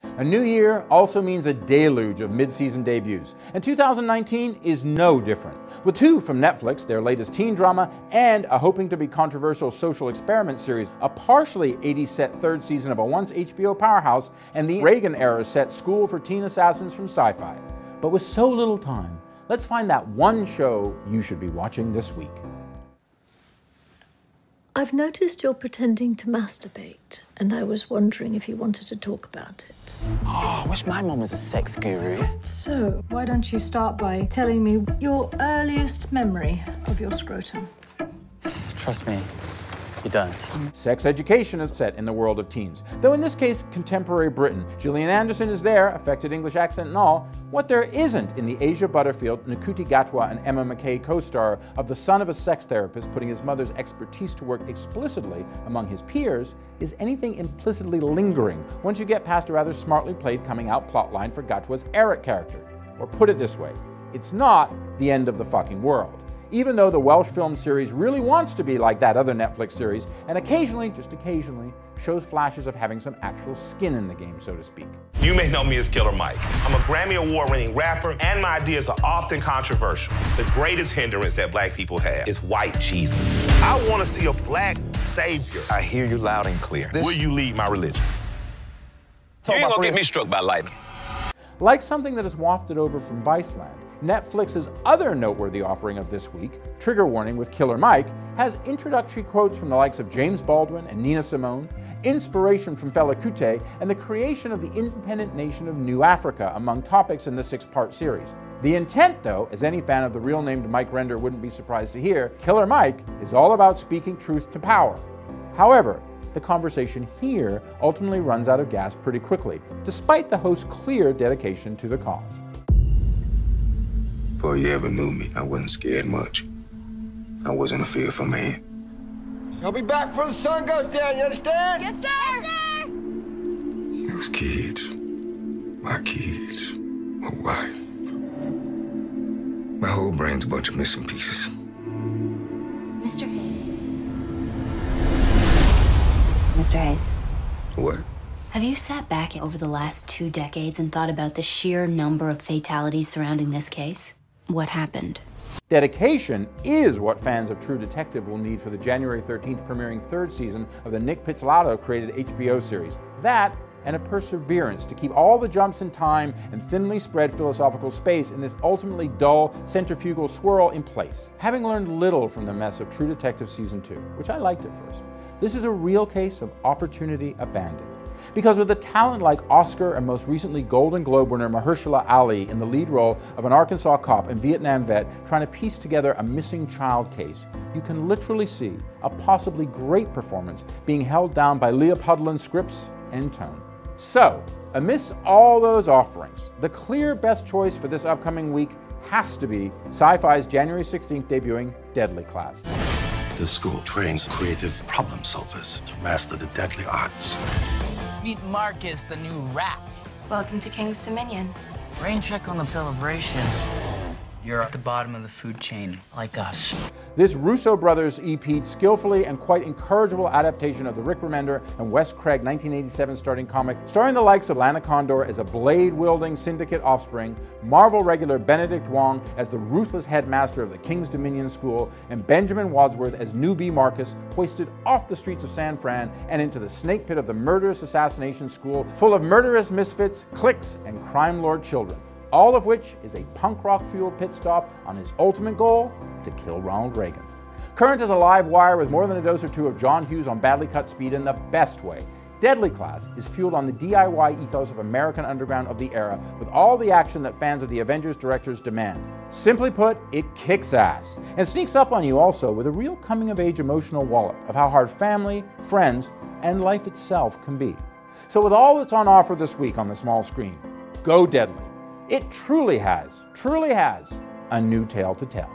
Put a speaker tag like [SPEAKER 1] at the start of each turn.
[SPEAKER 1] A new year also means a deluge of mid-season debuts, and 2019 is no different. With two from Netflix, their latest teen drama, and a hoping-to-be-controversial social experiment series, a partially 80s-set third season of a once HBO powerhouse, and the Reagan-era set School for Teen Assassins from Sci-Fi. But with so little time, let's find that one show you should be watching this week.
[SPEAKER 2] I've noticed you're pretending to masturbate, and I was wondering if you wanted to talk about it.
[SPEAKER 3] Oh, I wish my mum was a sex guru.
[SPEAKER 2] So, why don't you start by telling me your earliest memory of your scrotum?
[SPEAKER 3] Trust me, you don't.
[SPEAKER 1] Sex Education is set in the world of teens, though in this case, contemporary Britain. Gillian Anderson is there, affected English accent and all. What there isn't in the Asia Butterfield, Nkuti Gatwa, and Emma Mackey co-star of the son of a sex therapist putting his mother's expertise to work explicitly among his peers is anything implicitly lingering once you get past a rather smartly played coming-out plotline for Gatwa's Eric character. Or put it this way, it's not the end of the fucking world. Even though the Welsh film series really wants to be like that other Netflix series, and occasionally, just occasionally, shows flashes of having some actual skin in the game, so to speak.
[SPEAKER 4] You may know me as Killer Mike. I'm a Grammy Award-winning rapper, and my ideas are often controversial. The greatest hindrance that black people have is white Jesus. I want to see a black savior.
[SPEAKER 5] I hear you loud and clear.
[SPEAKER 4] Will you lead my religion? You ain't gonna get me struck by lightning.
[SPEAKER 1] Like something that is wafted over from Viceland, Netflix's other noteworthy offering of this week, Trigger Warning with Killer Mike, has introductory quotes from the likes of James Baldwin and Nina Simone, inspiration from Fela Kuti, and the creation of the independent nation of New Africa among topics in the 6-part series. The intent, though, as any fan of the real-named Mike Render wouldn't be surprised to hear, Killer Mike is all about speaking truth to power. However, the conversation here ultimately runs out of gas pretty quickly, despite the host's clear dedication to the cause.
[SPEAKER 6] Before you ever knew me, I wasn't scared much. I wasn't a fearful man.
[SPEAKER 7] I'll be back before the sun goes down, you understand?
[SPEAKER 8] Yes, sir! Yes, sir!
[SPEAKER 6] Those kids, my kids, my wife. My whole brain's a bunch of missing pieces.
[SPEAKER 8] Mr. Hayes. Mr. Hayes.
[SPEAKER 6] What?
[SPEAKER 8] Have you sat back over the last 2 decades and thought about the sheer number of fatalities surrounding this case? What happened?
[SPEAKER 1] Dedication is what fans of True Detective will need for the January 13th premiering 3rd season of the Nick Pizzolatto-created HBO series. That, and a perseverance to keep all the jumps in time and thinly spread philosophical space in this ultimately dull, centrifugal swirl in place. Having learned little from the mess of True Detective Season 2, which I liked at first, this is a real case of opportunity abandoned. Because with a talent like Oscar and most recently Golden Globe winner Mahershala Ali in the lead role of an Arkansas cop and Vietnam vet trying to piece together a missing child case, you can literally see a possibly great performance being held down by Leah Puddlin's scripts and tone. So, amidst all those offerings, the clear best choice for this upcoming week has to be Sci-Fi's January 16th debuting Deadly Class.
[SPEAKER 9] This school trains creative problem solvers to master the deadly arts.
[SPEAKER 10] Meet Marcus, the new rat.
[SPEAKER 8] Welcome to King's Dominion.
[SPEAKER 10] Rain check on the celebration. You're at the bottom of the food chain, like us.
[SPEAKER 1] This Russo brothers EP'd skillfully and quite encourageable adaptation of the Rick Remender and Wes Craig 1987 starting comic, starring the likes of Lana Condor as a blade-wielding syndicate offspring, Marvel regular Benedict Wong as the ruthless headmaster of the King's Dominion School, and Benjamin Wadsworth as newbie Marcus, hoisted off the streets of San Fran and into the snake pit of the murderous assassination school, full of murderous misfits, cliques, and crime lord children. All of which is a punk rock-fueled pit stop on his ultimate goal, to kill Ronald Reagan. Current as a live wire with more than a dose or two of John Hughes on badly cut speed in the best way, Deadly Class is fueled on the DIY ethos of American Underground of the era, with all the action that fans of the Avengers directors demand. Simply put, it kicks ass, and sneaks up on you also with a real coming-of-age emotional wallop of how hard family, friends, and life itself can be. So with all that's on offer this week on the small screen, go Deadly. It truly has a new tale to tell.